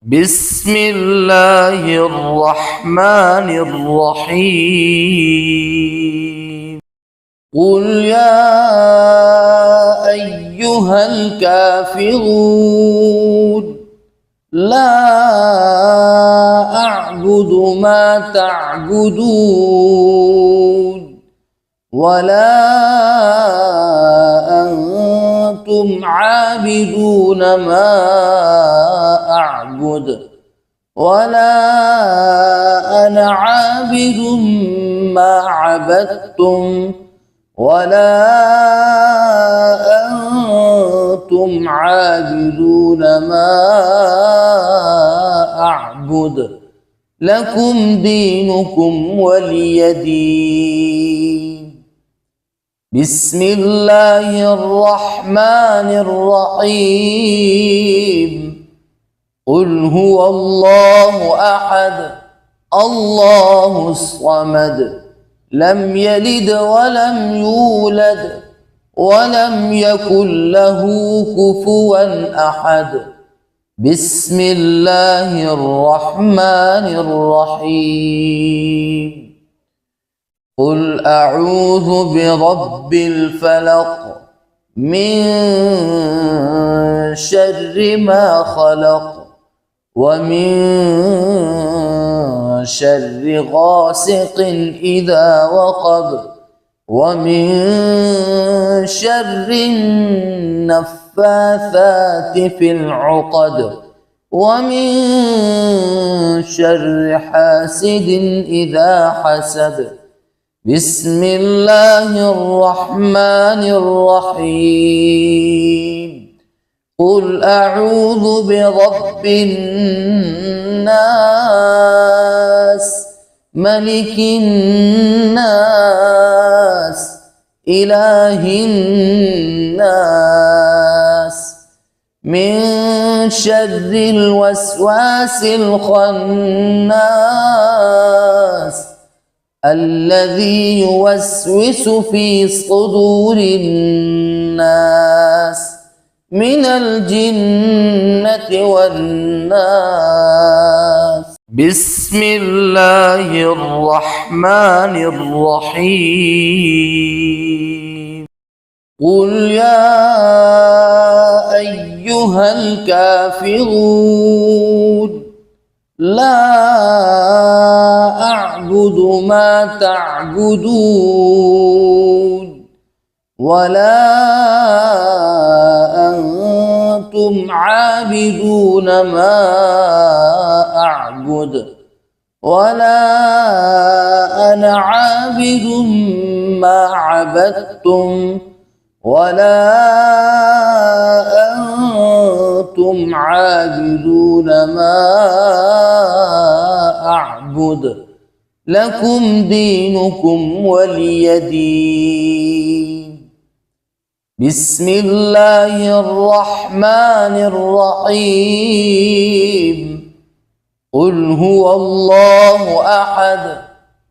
بسم الله الرحمن الرحيم. قل يا أيها الكافرون لا أعبد ما تعبدون ولا أنتم عابدون ما أعبد ولا أنا عابد ما عبدتم ولا أنتم عابدون ما أعبد لكم دينكم ولي دين. بسم الله الرحمن الرحيم. قل هو الله أحد الله الصمد لم يلد ولم يولد ولم يكن له كفوا أحد. بسم الله الرحمن الرحيم. قل أعوذ برب الفلق من شر ما خلق ومن شر غاسق إذا وقب ومن شر النفاثات في العقد ومن شر حاسد إذا حسد. بسم الله الرحمن الرحيم. قل أعوذ برب الناس ملك الناس إله الناس من شر الوسواس الخناس الذي يوسوس في صدور الناس من الجنة والناس. بسم الله الرحمن الرحيم. قل يا أيها الكافرون لا أعبد ما تعبدون ولا أنتم عابدون ما أعبد ولا أنا عابد ما عبدتم ولا أنتم عابدون ما أعبد لكم دينكم ولي دين. بسم الله الرحمن الرحيم. قل هو الله أحد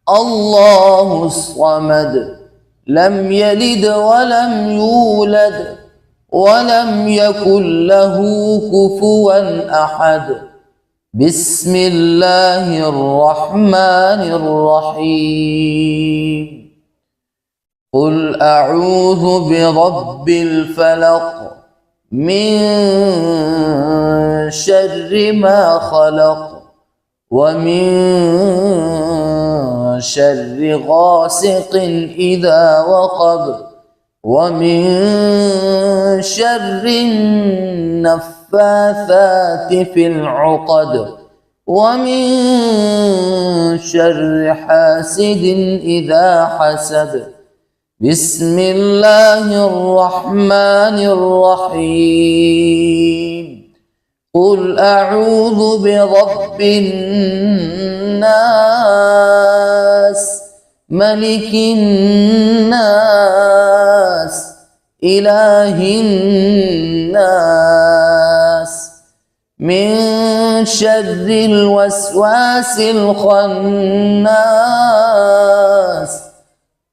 الله الصمد لم يلد ولم يولد ولم يكن له كفوا أحد. بسم الله الرحمن الرحيم. قل أعوذ برب الفلق من شر ما خلق ومن شر غاسق إذا وقب ومن شر النفاثات في العقد ومن شر حاسد إذا حسد. بسم الله الرحمن الرحيم. قل أعوذ برب الناس ملك الناس إله الناس من شر الوسواس الخناس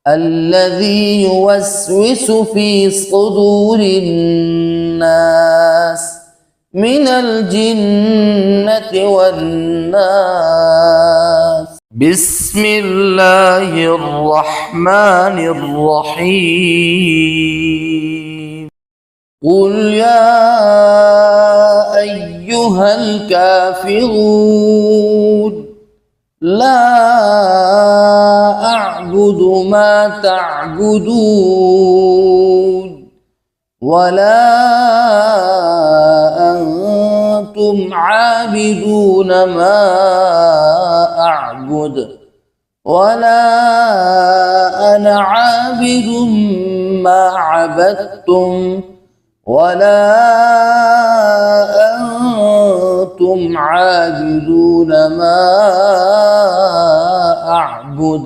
الذي يوسوس في صدور الناس من الجنة والناس. بسم الله الرحمن الرحيم. قل يا أيها الكافرون لا أعبد ما تعبدون ولا أنتم عابدون ما أعبد ولا أنا عابد ما عبدتم ولا أنتم عابدون ما أعبد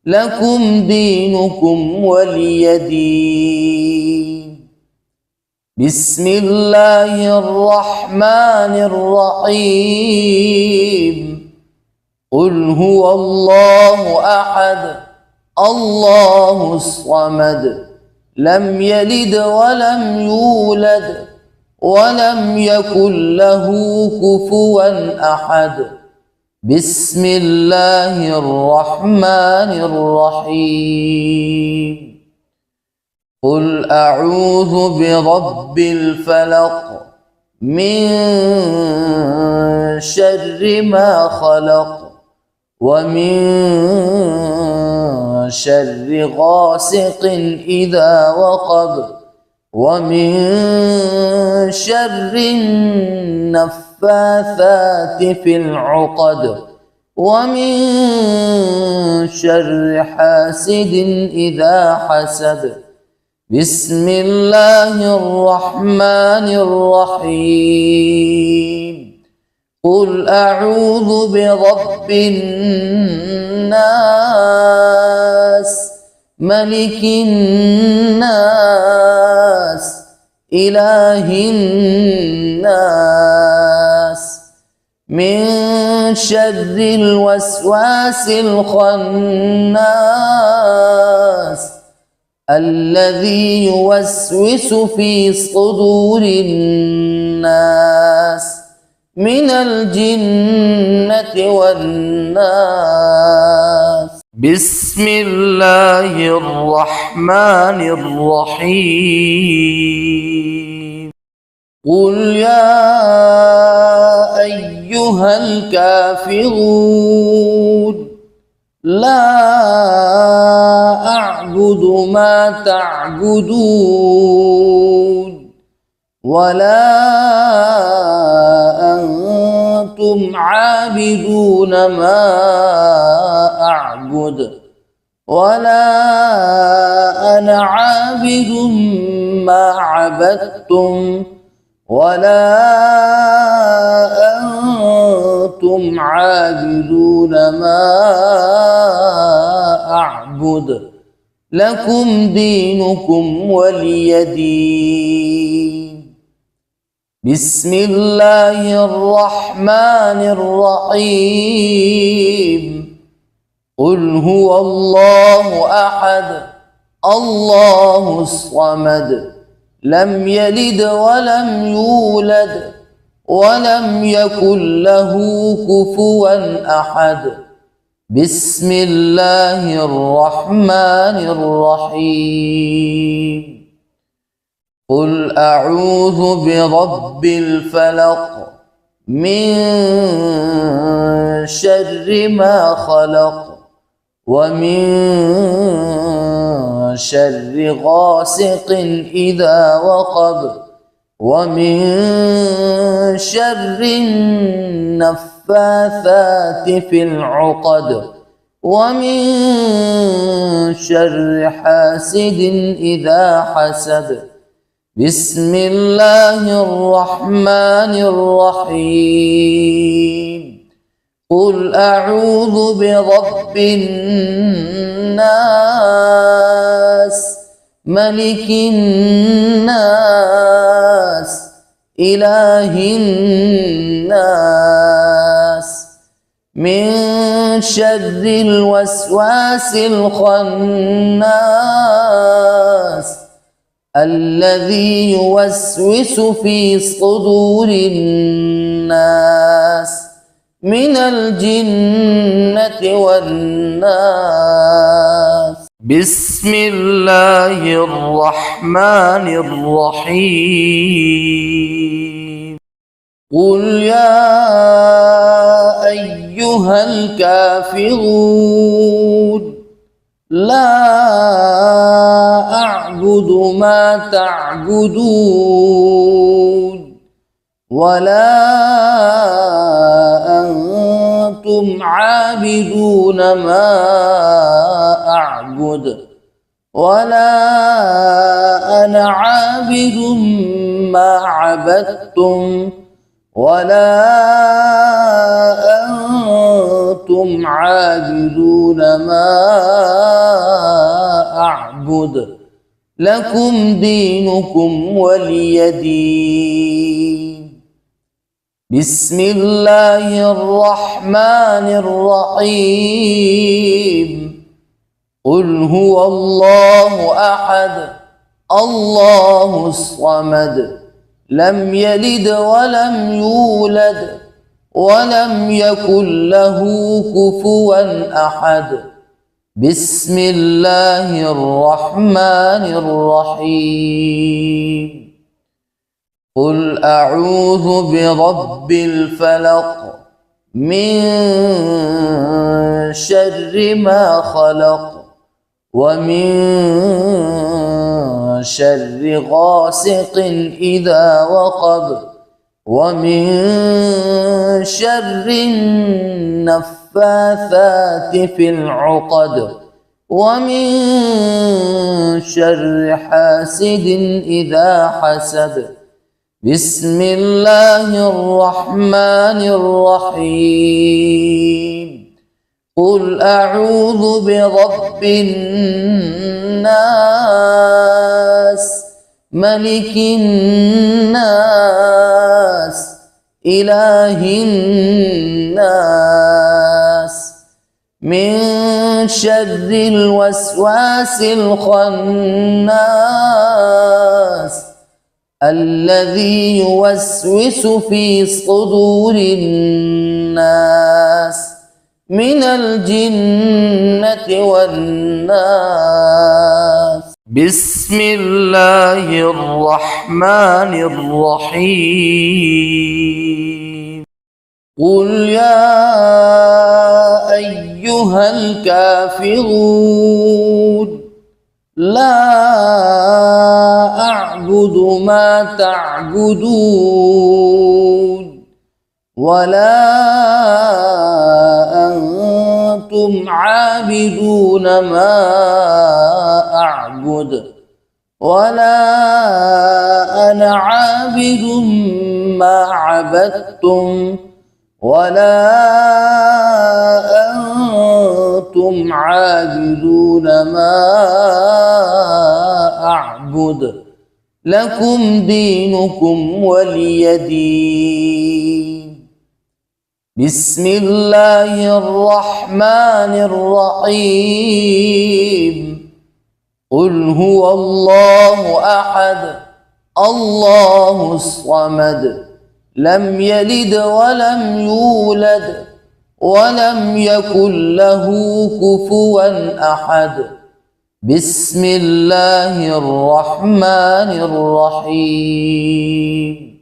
لكم دينكم ولي دين. بسم الله الرحمن الرحيم. قل هو الله أحد الله الصمد لم يلد ولم يولد ولم يكن له كفوا أحد. بسم الله الرحمن الرحيم. قل أعوذ برب الفلق من شر ما خلق ومن شر غاسق إذا وقب ومن شر النفاثات في العقد ومن شر حاسد إذا حسد. بسم الله الرحمن الرحيم. قل أعوذ برب الناس ملك الناس إله الناس من شر الوسواس الخناس الذي يوسوس في صدور الناس من الجنة والناس. بسم الله الرحمن الرحيم. قل يا أيها الكافرون لا أعبد ما تعبدون ولا أنتم عابدون ما أعبد ولا أنا عابد ما عبدتم ولا أنتم عابدون ما أعبد لكم دينكم ولي دين. بسم الله الرحمن الرحيم. قل هو الله أحد الله الصمد لم يلد ولم يولد ولم يكن له كفوا أحد. بسم الله الرحمن الرحيم. قل أعوذ برب الفلق من شر ما خلق ومن شر غاسق إذا وقب ومن شر النفاثات في العقد ومن شر حاسد إذا حسد. بسم الله الرحمن الرحيم. قل أعوذ برب الناس ملك الناس إله الناس من شر الوسواس الخناس الذي يوسوس في صدور الناس من الجنة والناس. بسم الله الرحمن الرحيم. قل يا أيها الكافرون لا أعبد ما تعبدون ولا أنتم عابدون ما أعبد ولا أنا عابد ما عبدتم ولا أنتم عابدون ما أعبد لكم دينكم ولي دين. بسم الله الرحمن الرحيم. قل هو الله أحد الله الصمد لم يلد ولم يولد ولم يكن له كفوا أحد. بسم الله الرحمن الرحيم. قل أعوذ برب الفلق من شر ما خلق ومن شر غاسق إذا وقب ومن شر النفاثات في العقد ومن شر حاسد إذا حسد. بسم الله الرحمن الرحيم. قل أعوذ برب الناس ملك الناس إله الناس من شر الوسواس الخناس الذي يوسوس في صدور الناس من الجنة والناس. بسم الله الرحمن الرحيم. قل يا أيها الكافرون لا أعبد ما تعبدون ولا أنتم عابدون ما أعبد ولا أنا عابد ما عبدتم ولا أنتم عابدون ما أعبد لكم دينكم ولي دين. بسم الله الرحمن الرحيم. قل هو الله أحد الله الصمد لم يلد ولم يولد ولم يكن له كفوا أحد. بسم الله الرحمن الرحيم.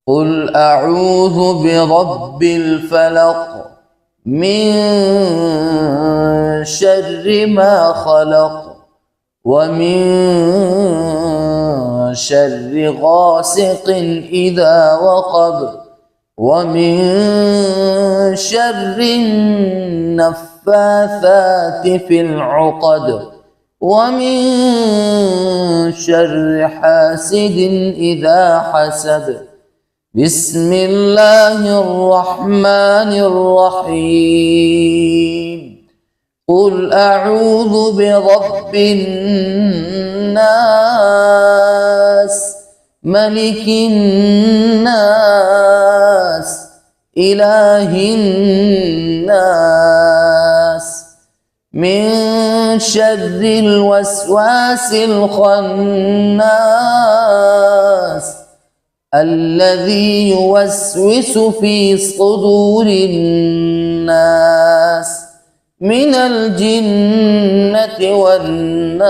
قل أعوذ برب الفلق من شر ما خلق ومن شر غاسق إذا وقب ومن شر النفاثات في العقد ومن شر حاسد إذا حسد. بسم الله الرحمن الرحيم. قل أعوذ برب الناس ملك الناس إله الناس من شر الوسواس الخناس الذي يوسوس في صدور الناس من الجنة والناس.